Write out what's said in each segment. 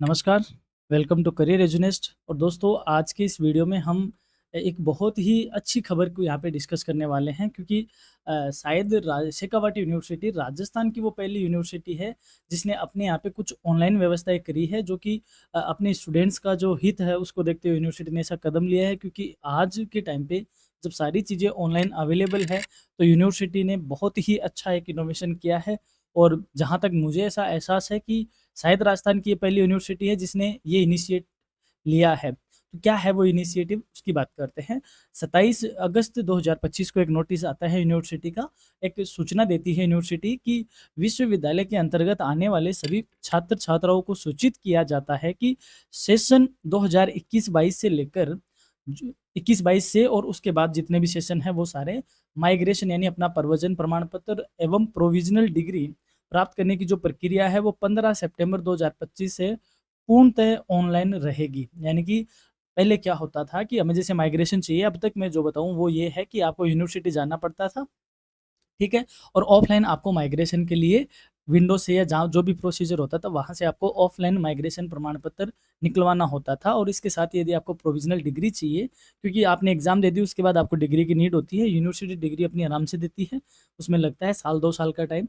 नमस्कार, welcome to career एजुनेस्ट। और दोस्तों, आज की इस वीडियो में हम एक बहुत ही अच्छी खबर को यहाँ पे डिस्कस करने वाले हैं, क्योंकि शायद शेखावाटी यूनिवर्सिटी राजस्थान की वो पहली यूनिवर्सिटी है जिसने अपने यहाँ पे कुछ ऑनलाइन व्यवस्थाएं करी है, जो कि अपने स्टूडेंट्स का जो हित है उसको देखते हुए यूनिवर्सिटी ने ऐसा कदम लिया है। क्योंकि आज के टाइम पे जब सारी चीज़ें ऑनलाइन अवेलेबल है, तो यूनिवर्सिटी ने बहुत ही अच्छा एक इनोवेशन किया है। और जहाँ तक मुझे ऐसा एहसास है कि शायद राजस्थान की ये पहली यूनिवर्सिटी है जिसने ये इनिशिएट लिया है। तो क्या है वो इनिशिएटिव, उसकी बात करते हैं। 27 अगस्त 2025 को एक नोटिस आता है यूनिवर्सिटी का। एक सूचना देती है यूनिवर्सिटी कि विश्वविद्यालय के अंतर्गत आने वाले सभी छात्र-छात्राओं को सूचित किया जाता है कि सेशन 2021-22 से लेकर ज 21-22 से और उसके बाद जितने भी सेशन हैं वो सारे माइग्रेशन यानी अपना प्रव्रजन प्रमाण पत्र एवं प्रोविज़नल डिग्री प्राप्त करने की जो प्रक्रिया है वो 15 सितंबर 2025 से पूर्णतः ऑनलाइन रहेगी। यानी कि पहले क्या होता था कि हमें जैसे माइग्रेशन चाहिए, अब तक मैं जो बताऊँ वो ये है कि आपको यूनिवर्सिटी जाना पड़ता था, ठीक है? और ऑफ़लाइन आपको माइग्रेशन के लिए विंडो से या जहाँ जो भी प्रोसीजर होता था वहाँ से आपको ऑफ़लाइन माइग्रेशन प्रमाण पत्र निकलवाना होता था। और इसके साथ यदि आपको प्रोविज़नल डिग्री चाहिए, क्योंकि आपने एग्ज़ाम दे दी उसके बाद आपको डिग्री की नीड होती है, यूनिवर्सिटी डिग्री अपनी आराम से देती है, उसमें लगता है साल 2 साल का टाइम।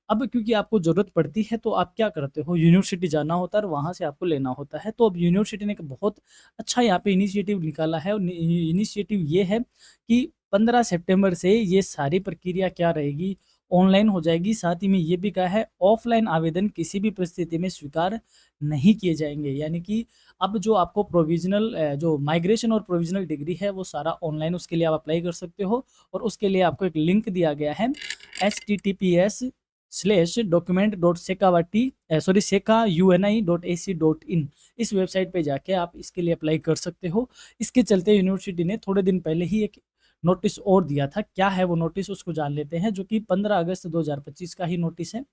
अब क्योंकि आपको ज़रूरत पड़ती है तो आप क्या करते हो, यूनिवर्सिटी जाना होता है और वहाँ से आपको लेना होता है। तो अब यूनिवर्सिटी ने एक बहुत अच्छा यहाँ पे इनिशिएटिव निकाला है, और इनिशिएटिव ये है कि 15 सितंबर से ये सारी प्रक्रिया क्या रहेगी, ऑनलाइन हो जाएगी। साथ ही में ये भी कहा है ऑफ़लाइन आवेदन किसी भी परिस्थिति में स्वीकार नहीं किए जाएँगे। यानी कि अब जो आपको प्रोविज़नल जो माइग्रेशन और प्रोविज़नल डिग्री है वो सारा ऑनलाइन, उसके लिए आप अप्लाई कर सकते हो। और उसके लिए आपको एक लिंक दिया गया है, https://document.sekawati.uni.ac.in। इस वेबसाइट पे जाके आप इसके लिए अप्लाई कर सकते हो। इसके चलते यूनिवर्सिटी ने थोड़े दिन पहले ही एक नोटिस और दिया था। क्या है वो नोटिस, उसको जान लेते हैं, जो कि 15 अगस्त 2025 का ही नोटिस है।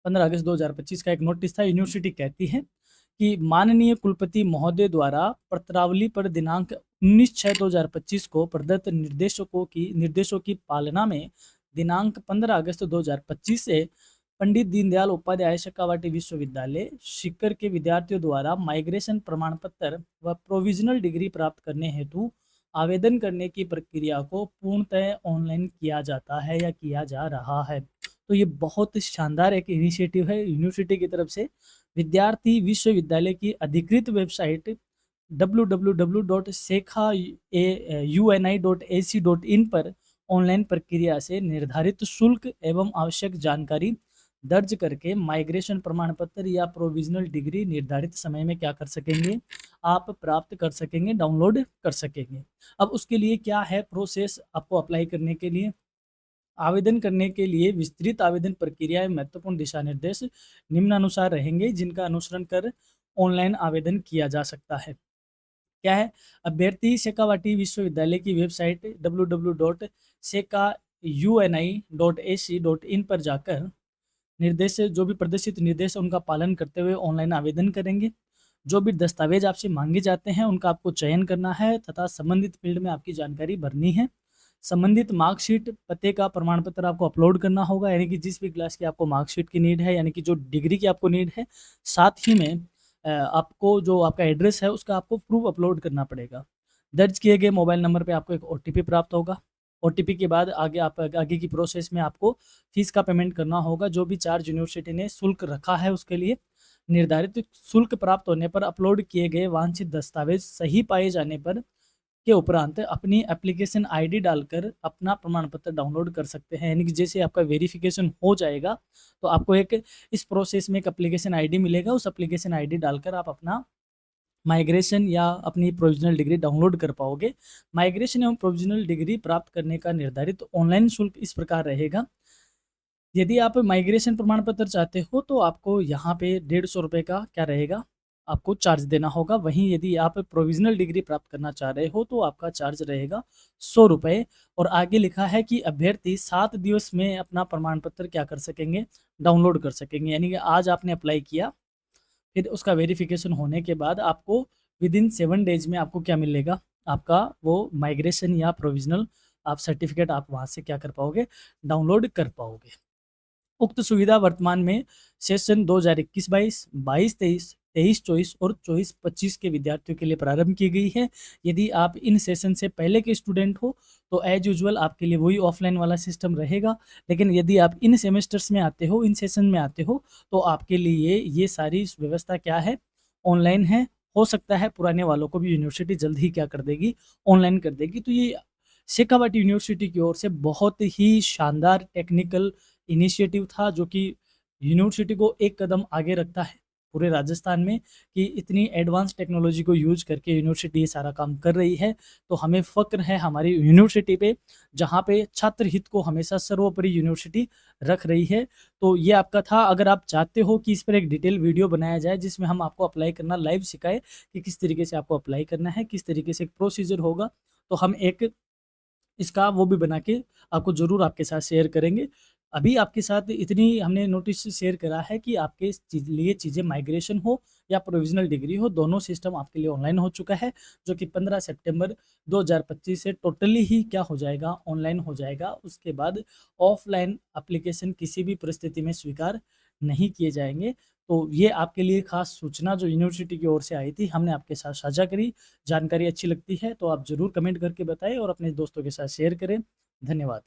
15 अगस्त 2025 का एक नोटिस था। यूनिवर्सिटी कहती है कि माननीय कुलपति महोदय द्वारा पत्रावली पर दिनांक 19/6/2025 को प्रदत्त निर्देशों की पालना में दिनांक 15 अगस्त 2025 से पंडित दीनदयाल उपाध्याय शेखावाटी विश्वविद्यालय सीकर के विद्यार्थियों द्वारा माइग्रेशन प्रमाण पत्र व प्रोविजनल डिग्री प्राप्त करने हेतु आवेदन करने की प्रक्रिया को पूर्णतः ऑनलाइन किया जाता है या किया जा रहा है। तो ये बहुत शानदार एक इनिशिएटिव है यूनिवर्सिटी की तरफ से। विद्यार्थी विश्वविद्यालय की अधिकृत वेबसाइट www.sekhauni.ac.in पर ऑनलाइन प्रक्रिया से निर्धारित शुल्क एवं आवश्यक जानकारी दर्ज करके माइग्रेशन प्रमाण पत्र या प्रोविजनल डिग्री निर्धारित समय में क्या कर सकेंगे, आप प्राप्त कर सकेंगे, डाउनलोड कर सकेंगे। अब उसके लिए क्या है प्रोसेस आपको अप्लाई करने के लिए? आवेदन करने के लिए विस्तृत आवेदन प्रक्रिया एवं महत्वपूर्ण दिशा निर्देश निम्नानुसार रहेंगे, जिनका अनुसरण कर ऑनलाइन आवेदन किया जा सकता है। क्या है? अभ्यर्थी शेखावाटी विश्वविद्यालय की वेबसाइट www.sekhauni.ac.in पर जाकर निर्देश जो भी प्रदर्शित निर्देश है उनका पालन करते हुए ऑनलाइन आवेदन करेंगे। जो भी दस्तावेज आपसे मांगे जाते हैं उनका आपको चयन करना है तथा संबंधित फील्ड में आपकी जानकारी भरनी है। संबंधित मार्कशीट, पते का प्रमाण पत्र आपको अपलोड करना होगा, यानी कि जिस भी क्लास की आपको मार्कशीट की नीड है, यानी कि जो डिग्री की आपको नीड है। साथ ही में आपको जो आपका एड्रेस है उसका आपको प्रूफ अपलोड करना पड़ेगा। दर्ज किए गए मोबाइल नंबर पे आपको एक ओटीपी प्राप्त होगा। ओटीपी के बाद आगे की प्रोसेस में आपको फीस का पेमेंट करना होगा, जो भी चार्ज यूनिवर्सिटी ने शुल्क रखा है उसके लिए। निर्धारित शुल्क प्राप्त होने पर अपलोड किए गए वांछित दस्तावेज सही पाए जाने पर के उपरांत अपनी एप्लीकेशन आईडी डालकर अपना प्रमाण पत्र डाउनलोड कर सकते हैं। यानी कि जैसे आपका वेरिफिकेशन हो जाएगा तो आपको एक इस प्रोसेस में एक एप्लीकेशन आईडी मिलेगा, उस एप्लीकेशन आईडी डालकर आप अपना माइग्रेशन या अपनी प्रोविजनल डिग्री डाउनलोड कर पाओगे। माइग्रेशन एवं प्रोविजनल डिग्री प्राप्त करने का निर्धारित ऑनलाइन शुल्क इस प्रकार रहेगा। यदि आप माइग्रेशन प्रमाण पत्र चाहते हो तो आपको यहाँ पे 150 रुपये का क्या रहेगा, आपको चार्ज देना होगा। वहीं यदि आप प्रोविजनल डिग्री प्राप्त करना चाह रहे हो तो आपका चार्ज रहेगा 100 रुपये। और आगे लिखा है कि अभ्यर्थी 7 दिवस में अपना प्रमाण पत्र क्या कर सकेंगे, डाउनलोड कर सकेंगे। यानी कि आज आपने अप्लाई किया, फिर उसका वेरिफिकेशन होने के बाद आपको विदिन 7 डेज में आपको क्या मिलेगा, आपका वो माइग्रेशन या प्रोविजनल आप सर्टिफिकेट आप वहाँ से क्या कर पाओगे, डाउनलोड कर पाओगे। उक्त सुविधा वर्तमान में सेशन 2021-22, 22-23, 23-24 और 24-25 के विद्यार्थियों के लिए प्रारंभ की गई है। यदि आप इन सेशन से पहले के स्टूडेंट हो तो एज यूजुअल आपके लिए वही ऑफलाइन वाला सिस्टम रहेगा, लेकिन यदि आप इन सेमेस्टर्स में आते हो, इन सेशन में आते हो, तो आपके लिए ये सारी व्यवस्था क्या है, ऑनलाइन है। हो सकता है पुराने वालों को भी यूनिवर्सिटी जल्द ही क्या कर देगी, ऑनलाइन कर देगी। तो ये शेखावाटी यूनिवर्सिटी की ओर से बहुत ही शानदार टेक्निकल इनिशिएटिव था, जो कि यूनिवर्सिटी को एक कदम आगे रखता है पूरे राजस्थान में, कि इतनी एडवांस टेक्नोलॉजी को यूज करके यूनिवर्सिटी ये सारा काम कर रही है। तो हमें फ़क्र है हमारी यूनिवर्सिटी पे, जहाँ पे छात्र हित को हमेशा सर्वोपरि यूनिवर्सिटी रख रही है। तो ये आपका था। अगर आप चाहते हो कि इस पर एक डिटेल वीडियो बनाया जाए जिसमें हम आपको अप्लाई करना लाइव सिखाए कि किस तरीके से आपको अप्लाई करना है, किस तरीके से एक प्रोसीजर होगा, तो हम एक इसका वो भी बना के आपको ज़रूर आपके साथ शेयर करेंगे। अभी आपके साथ इतनी हमने नोटिस शेयर करा है कि आपके लिए चीज़ें माइग्रेशन हो या प्रोविज़नल डिग्री हो, दोनों सिस्टम आपके लिए ऑनलाइन हो चुका है, जो कि 15 सितंबर 2025 से टोटली ही क्या हो जाएगा, ऑनलाइन हो जाएगा। उसके बाद ऑफ़लाइन एप्लीकेशन किसी भी परिस्थिति में स्वीकार नहीं किए जाएँगे। तो ये आपके लिए खास सूचना जो यूनिवर्सिटी की ओर से आई थी, हमने आपके साथ साझा करी। जानकारी अच्छी लगती है तो आप ज़रूर कमेंट करके बताएँ और अपने दोस्तों के साथ शेयर करें। धन्यवाद।